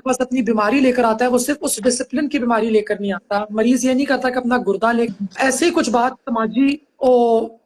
पास अपनी बीमारी लेकर आता है, वो सिर्फ उस डिसिप्लिन की बीमारी लेकर नहीं आता। मरीज ये नहीं करता कि अपना गुर्दा ले, ऐसे ही कुछ बात समाजी और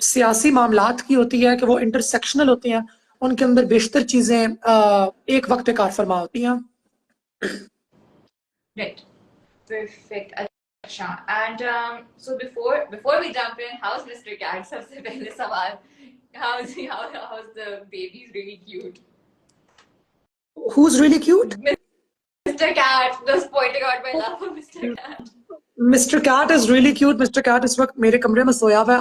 सियासी मामलात की होती है कि वो इंटरसेक्शनल होती हैं, उनके अंदर बेशतर चीजें एक वक्त कार फरमा होती हैं। Right. Perfect. अच्छा. And so before we jump in, how's Mr. Cat? सबसे पहले सवाल, how's the baby's really cute? Who's really cute? Mr. Cat. Just pointing out my love for Mr. Cat. Mr. Cat is really cute. Mr. Cat इस वक्त मेरे कमरे में सोया हुआ है.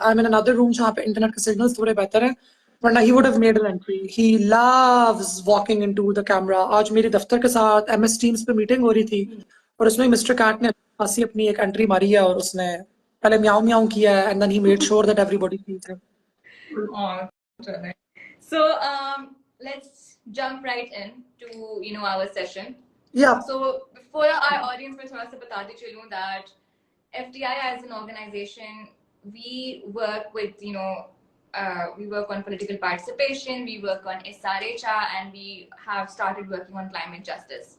I'm in another room जहाँ पे इंटरनेट के सिग्नल्स थोड़े बेहतर हैं, वरना he would have made an entry. He loves walking into the camera. आज मेरे दफ्तर के साथ MS Teams पे मीटिंग हो रही थी और उसमें मिस्टर कैट ने खासी अपनी एक एंट्री मारी है और उसने पहले म्याऊं म्याऊं किया है and then he made sure that everybody sees him. Oh, so let's jump right in to our session. Yeah. So for our audience, मैं थोड़ा सा बताती चलूँ that FTI as an organization, we work with we work on political participation, we work on SRHR, and we have started working on climate justice.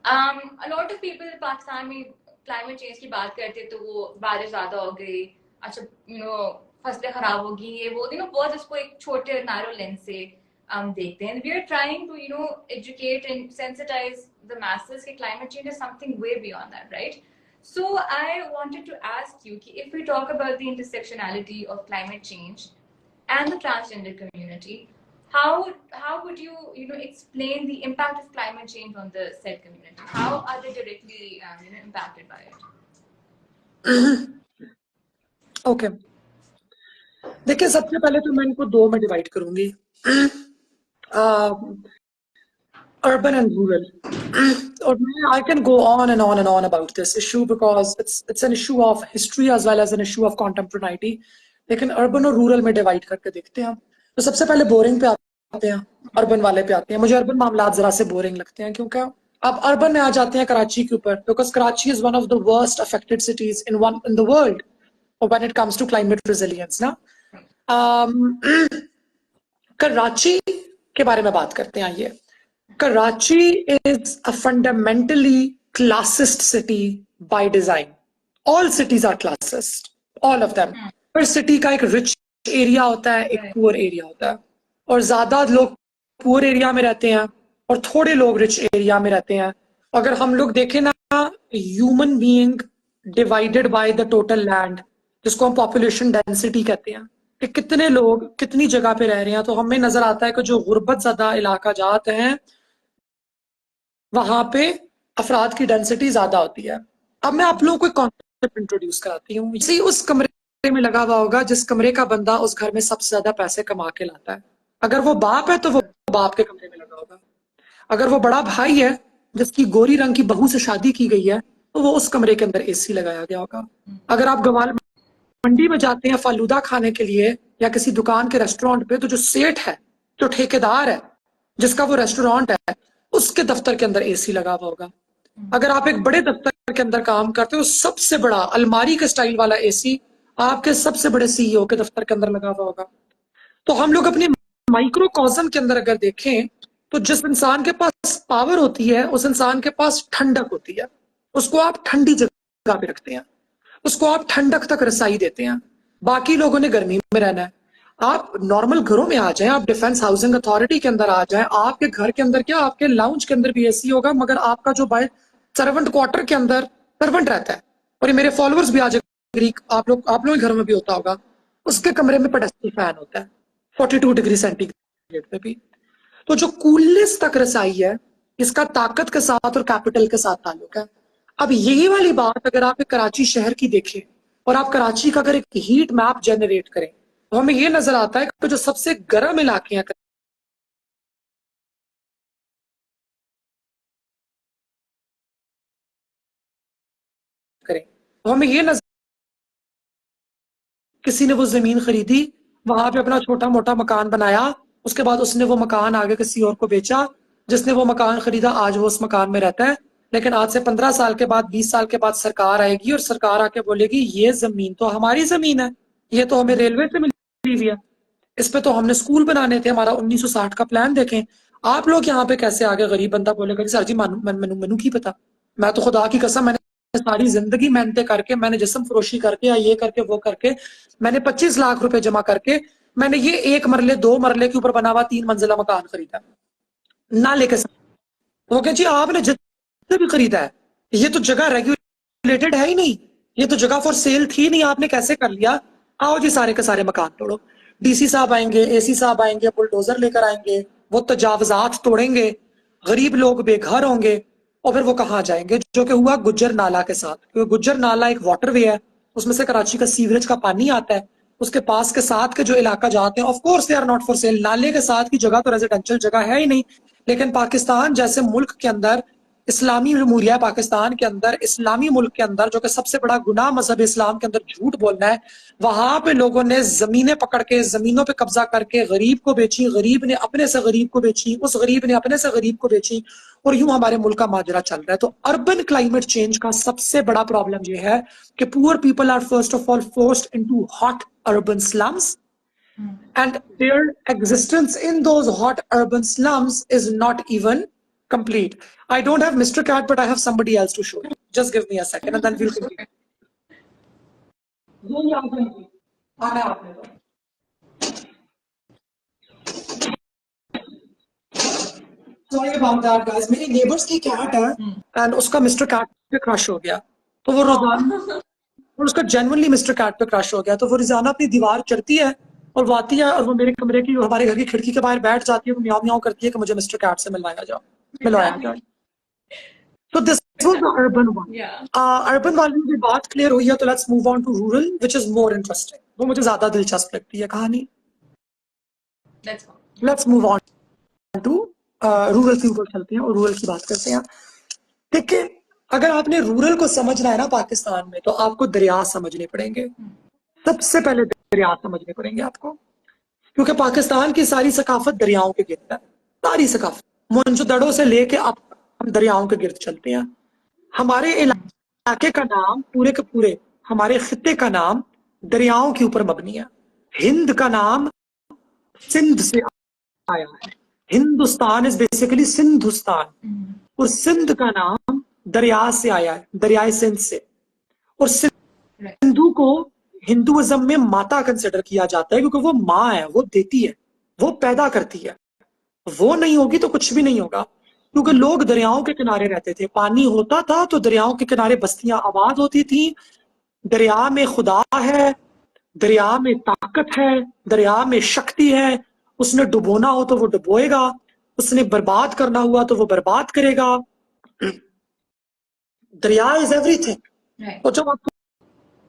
A lot of people in Pakistan में climate change की बात करते तो वो बारिश ज़्यादा हो गई, अच्छा फसलें खराब होगी, ये वो बहुत इसको एक छोटे narrow lens से देखते हैं. We are trying to educate and sensitize the masses that climate change is something way beyond that, right? So I wanted to ask you, if we talk about the intersectionality of climate change and the transgender community, how would you explain the impact of climate change on the said community? How are they directly impacted by it? Okay. देखिए, सबसे पहले तो मैं इनको दो में divide करूंगी, urban and rural. Or I can go on and on and on about this issue because it's an issue of history as well as an issue of contemporaneity. लेकिन urban और rural में divide करके देखते हैं. तो सबसे पहले boring पे आते हैं, अर्बन वाले पे आते हैं. मुझे अर्बन मामलात जरा से बोरिंग लगते हैं क्योंकि अब अर्बन में आ जाते हैं कराची के ऊपर, because Karachi is one of the worst affected cities in the world when it comes to climate resilience ना. कराची के बारे में बात करते हैं. ये Karachi is a fundamentally classist city by design. All cities are classist, all of them. पर city का एक रिच एरिया होता है, एक पुअर एरिया होता है, और ज्यादा लोग पुअर एरिया में रहते हैं और थोड़े लोग रिच एरिया में रहते हैं. अगर हम लोग देखें ना, human being divided by the total land, जिसको हम पॉपुलेशन डेंसिटी कहते हैं, कि कितने लोग कितनी जगह पे रह रहे हैं, तो हमें नजर आता है कि जो गुर्बत ज़्यादा इलाका जाते हैं वहां पे अफराद की डेंसिटी ज्यादा होती है. अब मैं आप लोगों को एक कॉन्सेप्ट इंट्रोड्यूस कराती हूँ. इसी उस कमरे में लगा हुआ होगा जिस कमरे का बंदा उस घर में सबसे ज्यादा पैसे कमा के लाता है. अगर वो बाप है तो वो बाप के कमरे में लगा होगा. अगर वो बड़ा भाई है जिसकी गोरी रंग की बहू से शादी की गई है तो वो उस कमरे के अंदर एसी लगाया गया होगा. अगर आप गवाल मंडी में जाते हैं फालूदा खाने के लिए या किसी दुकान के रेस्टोरेंट पे, तो जो सेठ है, जो ठेकेदार है, जिसका वो रेस्टोरेंट है, उसके दफ्तर के अंदर एसी लगा हुआ होगा. अगर आप एक बड़े दफ्तर के अंदर काम करते हो, सबसे बड़ा अलमारी के स्टाइल वाला एसी आपके सबसे बड़े सीईओ के दफ्तर के अंदर लगा हुआ होगा. तो हम लोग अपने माइक्रोकॉज्म के अंदर अगर देखें तो जिस इंसान के पास पावर होती है उस इंसान के पास ठंडक होती है. उसको आप ठंडी जगह पे रखते हैं, उसको आप ठंडक तक रसाई देते हैं. बाकी लोगों ने गर्मी में रहना है. आप नॉर्मल घरों में आ जाएं, आप डिफेंस हाउसिंग अथॉरिटी के अंदर आ जाएं, आपके घर के अंदर क्या, आपके लाउंज के अंदर भी एसी होगा, मगर आपका जो बाय सर्वेंट क्वार्टर के अंदर सर्वेंट रहता है, और ये मेरे फॉलोअर्स भी आज आप लोग के घरों में भी होता होगा, उसके कमरे में पेडेस्टल फैन होता है 42 डिग्री सेंटीग्रेड पे भी. तो जो कूलनेस तक रसाई है, इसका ताकत के साथ और कैपिटल के साथ ताल्लुक है. अब यही वाली बात अगर आप एक कराची शहर की देखें और आप कराची का अगर एक हीट मैप जनरेट करें तो हमें ये नजर आता है कि जो सबसे गर्म इलाके हैं करें तो हमें ये नजर, किसी ने वो जमीन खरीदी, वहां पे अपना छोटा मोटा मकान बनाया, उसके बाद उसने वो मकान आगे किसी और को बेचा. जिसने वो मकान खरीदा आज वो उस मकान में रहता है, लेकिन आज से 15 साल के बाद, 20 साल के बाद सरकार आएगी और सरकार आके बोलेगी ये जमीन तो हमारी जमीन है, ये तो हमें रेलवे से मिली हुई है, इस पे तो हमने स्कूल बनाने थे, हमारा 1960 का प्लान देखें, आप लोग यहाँ पे कैसे आगे? गरीब बंदा बोलेगा कि सर जी मैनू की पता, मैं तो खुदा की कसम मैंने सारी जिंदगी मेहनतें करके, मैंने जिस्म फरोशी करके या ये करके वो करके, मैंने 25 लाख रुपए जमा करके मैंने ये 1 मरले 2 मरले के ऊपर बना हुआ 3 मंजिला मकान खरीदा, ना लेके वो कह जी आपने जितना भी खरीदा है, ये तो जगह रेगुलेटेड है ही नहीं, ये तो जगह फॉर सेल थी नहीं, आपने कैसे कर लिया? आओ जी सारे के सारे मकान तोड़ो। डीसी साहब आएंगे, एसी साहब आएंगे, बुलडोजर लेकर आएंगे, वो तजावजात तोड़ेंगे, गरीब लोग बेघर होंगे, और फिर वो कहाँ जाएंगे? जो कि हुआ गुज्जर नाला के साथ, क्योंकि गुज्जर नाला एक वाटरवे है, उसमें से कराची का सीवरेज का पानी आता है, उसके पास के साथ के जो इलाका जाते हैं of course they are not for sale. नाले के साथ की जगह तो रेजिडेंशियल जगह है ही नहीं, लेकिन पाकिस्तान जैसे मुल्क के अंदर, इस्लामी जमहूरिया पाकिस्तान के अंदर, इस्लामी मुल्क के अंदर, जो कि सबसे बड़ा गुनाह मजहब इस्लाम के अंदर झूठ बोलना है, वहां पे लोगों ने जमीनें पकड़ के जमीनों पे कब्जा करके गरीब को बेची, गरीब ने अपने से गरीब को बेची, उस गरीब ने अपने से गरीब को बेची, और यूं हमारे मुल्क का माजरा चल रहा है। तो अर्बन क्लाइमेट चेंज का सबसे बड़ा प्रॉब्लम यह है कि poor people are first of all forced into hot urban slums, and their existence in those hot urban slums is not even complete. I don't have Mr. Cat, but I have somebody else to show you. Just give me a second and then we'll continue. ये याद रखिए, आना है आपने तो। Sorry about that, guys. मेरी neighbors की cat है and उसका Mr. Cat पे क्रश हो गया, तो वो रोजाना, और उसका जेन्युइनली मिस्टर कैट पे क्रश हो गया, तो वो रोजाना अपनी दीवार चढ़ती है और वो आती है और वो मेरे कमरे की, हमारे घर की खिड़की के बाहर बैठ जाती है, वो म्याऊं म्याऊं करती है कि मुझे मिस्टर कैट से मिलवाया जाओ, मिलवाया जाए। तो this was the urban one. Urban वाली की बात क्लियर हुई है, तो let's move on to rural which is more interesting. वो मुझे ज्यादा दिलचस्प लगती है कहानी। Let's move on to rural के ऊपर चलते हैं और रूरल की बात करते हैं। देखिए, अगर आपने रूरल को समझना है ना पाकिस्तान में, तो आपको दरिया समझने पड़ेंगे। सबसे पहले दरिया समझने पड़ेंगे आपको, क्योंकि पाकिस्तान की सारी सकाफत दरियाओं के गिर्द है। सारी सकाफत मुंशदड़ों से लेके आप हम दरियाओं के गिर्द चलते हैं। हमारे इलाके का नाम, पूरे के पूरे हमारे खित्ते का नाम दरियाओं के ऊपर मबनी है। हिंद का नाम सिंध से आया है। हिंदुस्तान इज बेसिकली सिंधुस्तान, और सिंध का नाम दरिया से आया है, दरियाए सिंध से। और सिंधु को हिंदुइज्म में माता कंसिडर किया जाता है, क्योंकि वो माँ है, वो देती है, वो पैदा करती है। वो नहीं होगी तो कुछ भी नहीं होगा, क्योंकि लोग दरियाओं के किनारे रहते थे, पानी होता था तो दरियाओं के किनारे बस्तियां आबाद होती थी। दरिया में खुदा है, दरिया में ताकत है, दरिया में शक्ति है। उसने डुबोना हो तो वो डुबोएगा, उसने बर्बाद करना हुआ तो वो बर्बाद करेगा। दरिया इज एवरीथिंग। और जब आप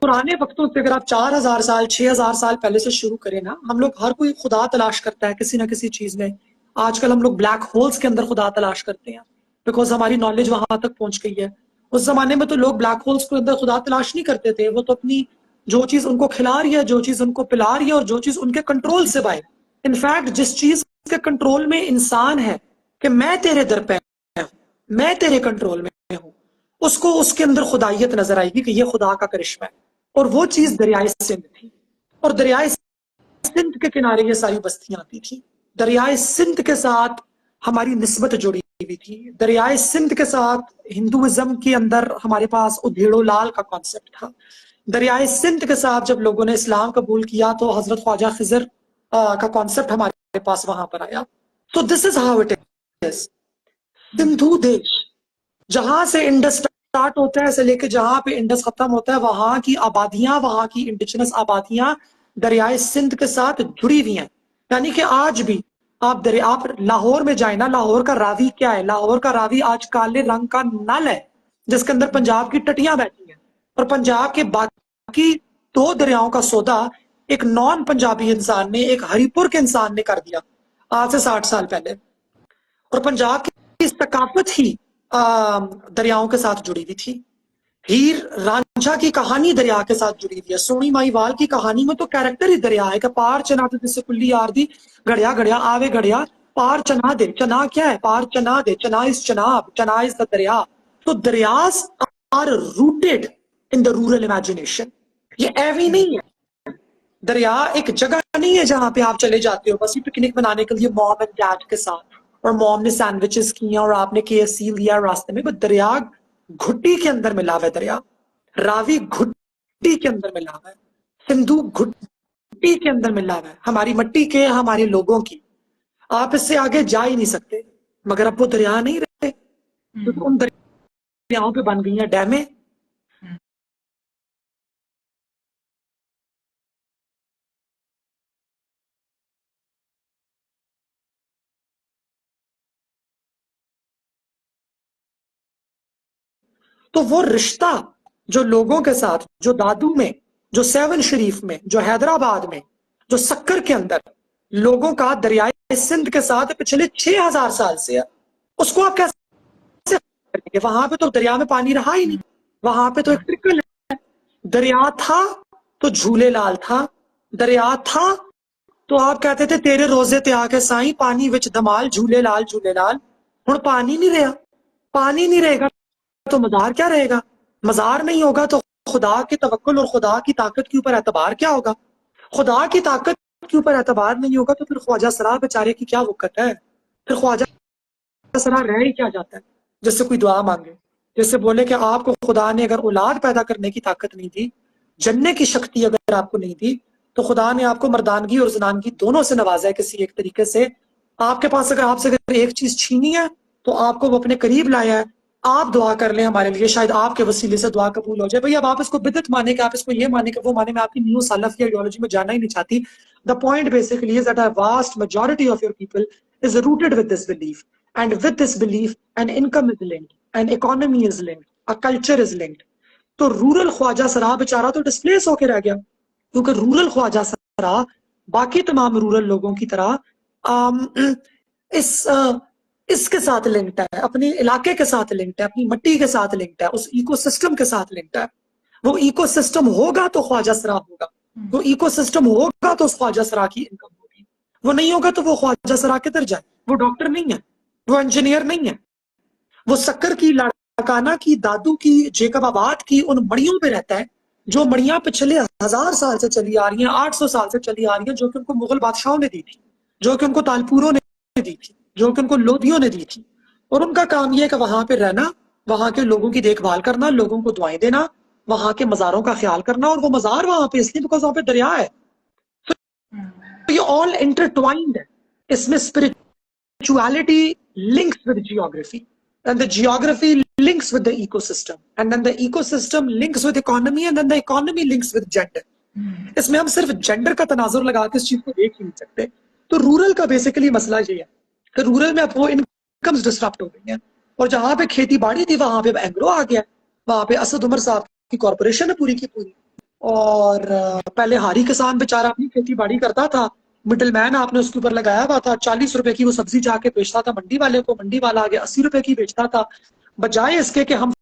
पुराने वक्तों से, अगर आप 4000 साल 6000 साल पहले से शुरू करें ना, हम लोग हर कोई खुदा तलाश करता है किसी ना किसी चीज में। आजकल हम लोग ब्लैक होल्स के अंदर खुदा तलाश करते हैं, बिकॉज हमारी नॉलेज वहां तक पहुंच गई है। उस जमाने में तो लोग ब्लैक होल्स के अंदर खुदा तलाश नहीं करते थे, वो तो अपनी जो चीज उनको खिला रही है, जो चीज उनको पिला रही है, और जो चीज उनके कंट्रोल से बाहर, इनफैक्ट जिस चीज के कंट्रोल में इंसान है कि मैं तेरे दर पे हूं, मैं तेरे कंट्रोल में हूं, उसको उसके अंदर खुदाइयत नजर आएगी कि ये खुदा का करिश्मा है। और वो चीज दरियाए सिंध थी, और दरियाए सिंध के किनारे ये सारी बस्तियां आती थी। दरियाए सिंध के साथ हमारी निस्बत जुड़ी हुई थी। दरियाए सिंध के साथ हिंदुइज्म के अंदर हमारे पास उधेड़ो लाल का कॉन्सेप्ट था। दरियाए सिंध के साथ जब लोगों ने इस्लाम कबूल किया तो हजरत ख्वाजा खिजर का कॉन्सेप्ट हमारे पास वहां पर आया। तो this is how it is. Sindhu देश, जहां से इंडस स्टार्ट होता है से लेके जहां पे इंडस खत्म होता है, वहां की आबादियां, वहां की इंडिजिनस आबादियां दरियाए सिंध के साथ जुड़ी हुई हैं। यानी कि आज भी आप लाहौर में जाए ना, लाहौर का रावी क्या है? लाहौर का रावी आज काले रंग का नल है, जिसके अंदर पंजाब की टटियां बैठी हैं, और पंजाब के बाकी 2 दरियाओं का सौदा एक नॉन पंजाबी इंसान ने, एक हरिपुर के इंसान ने कर दिया आज से 60 साल पहले। और पंजाब की सकाफत ही दरियाओं के साथ जुड़ी हुई थी। हीर रांझा की कहानी दरिया के साथ जुड़ी हुई है। सोनी माहीवाल की कहानी में तो कैरेक्टर ही दरिया है कि पार चना दे जिससे कुल्ली यार दी, घड़िया घड़िया आवे घड़िया, पार चना दे। चना क्या है? पार चना दे। चना इज चनाब, चना इज द दरिया। तो dariyas are rooted in the rural imagination. ये एवी नहीं है। दरिया एक जगह नहीं है जहां पे आप चले जाते हो बस पिकनिक मनाने के लिए मॉम एंड डैड के साथ। और मॉम ने सैंडविचेस किए और आपने KFC लिया रास्ते में, बट दरिया घुट्टी के अंदर मिला हुआ है, दरिया रावी घुट्टी के अंदर मिला हुआ है, सिंधु घुट्टी के अंदर मिला हुआ है, हमारी मिट्टी के, हमारे लोगों की। आप इससे आगे जा ही नहीं सकते। मगर अब वो दरिया नहीं रहे, क्योंकि उन दरियाओं पे बन गई हैं डैमें। तो वो रिश्ता जो लोगों के साथ, जो दादू में, जो सेवन शरीफ में, जो हैदराबाद में, जो सक्कर के अंदर लोगों का दरियाए सिंध के साथ पिछले 6000 साल से है, उसको आप कैसे करेंगे? वहां पे तो दरिया में पानी रहा ही नहीं, वहां पे तो एक ट्रिकल है। दरिया था तो झूले लाल था, दरिया था तो आप कहते थे तेरे रोजे ते आके साईं पानी विच धमाल, झूले लाल हुण पानी नहीं रहा। पानी नहीं रहेगा तो मजार क्या रहेगा? मजार नहीं होगा तो खुदा के तवक्कुल और खुदा की ताकत के ऊपर एतबार क्या होगा? खुदा की ताकत के ऊपर एतबार नहीं होगा तो फिर ख्वाजा सरा बेचारे की क्या वक़्त है? फिर ख्वाजा सरा रह ही क्या जाता है? जिससे कोई दुआ मांगे, जैसे बोले कि आपको खुदा ने अगर औलाद पैदा करने की ताकत नहीं दी, जन्ने की शक्ति अगर आपको नहीं दी, तो खुदा ने आपको मर्दानगी और जनानगी दोनों से नवाजा है किसी एक तरीके से। आपके पास अगर आपसे अगर एक चीज छीनी है तो आपको वो अपने करीब लाया है। आप दुआ कर लें हमारे लिए, शायद आपके वसीले से दुआ कबूल हो जाए। भाई अब आप इसको बिदत माने कि आप इसको ये माने कि वो माने, मैं आपकी न्यू सालफिया आइडियोलॉजी में जाना ही नहीं चाहती। The point basically is that a vast majority of your people is rooted with this belief, and with this belief an income is linked, an economy is linked, a culture is linked। तो rural Khwaja सरा बेचारा तो displace होके रह गया, क्योंकि rural Khwaja सरा बाकी तमाम रूरल लोगों की तरह इसके साथ लिंक्ड है, अपने इलाके के साथ लिंक्ड है, अपनी मिट्टी के साथ लिंक्ड है, उस इकोसिस्टम के साथ लिंक्ड है। वो इकोसिस्टम होगा तो ख्वाजा सरा होगा, वो इकोसिस्टम होगा तो उस ख्वाजा सरा की इनकम होगी, वो नहीं होगा तो वो ख्वाजा सरा किधर जाए? वो डॉक्टर नहीं है, वो इंजीनियर नहीं है, वो सक्कर की, लाड़काना की, दादू की, जेकबाबाद की उन मड़ियों पे रहता है जो मड़ियां पिछले 1000 साल से चली आ रही हैं, 800 साल से चली आ रही हैं, जो कि उनको मुगल बादशाहों ने दी थी, जो कि उनको तालपुरों ने दी थी, जो कि उनको लोधियों ने दी थी। और उनका काम यह है कि वहां पे रहना, वहां के लोगों की देखभाल करना, लोगों को दुआएं देना, वहां के मजारों का ख्याल करना। और वो मजार वहां पे इसलिए बिकॉज वहां पे दरिया है। तो ये ऑल इंटरट्वाइंड है। इसमें spirituality links with geography, and the geography links with the ecosystem, and then the ecosystem links with economy, and then the economy links with gender। इसमें हम सिर्फ जेंडर का तनाजुर लगा के इस चीज को देख ही नहीं सकते। तो रूरल का बेसिकली मसला ये है कि रूरल में अब वो इनकम्स डिस्टरप्ट हो गई हैं, और जहां पे खेती बाड़ी थी वहां पे एंग्रो आ गया, वहां पे असद उमर साहब की कॉर्पोरेशन है पूरी की पूरी। और पहले हारी किसान बेचारा अपनी खेती बाड़ी करता था, मिडिल मैन आपने उसके ऊपर लगाया हुआ था, 40 रुपए की वो सब्जी जाके बेचता था मंडी वाले को, मंडी वाला आगे 80 रुपए की बेचता था। बजाय इसके कि हम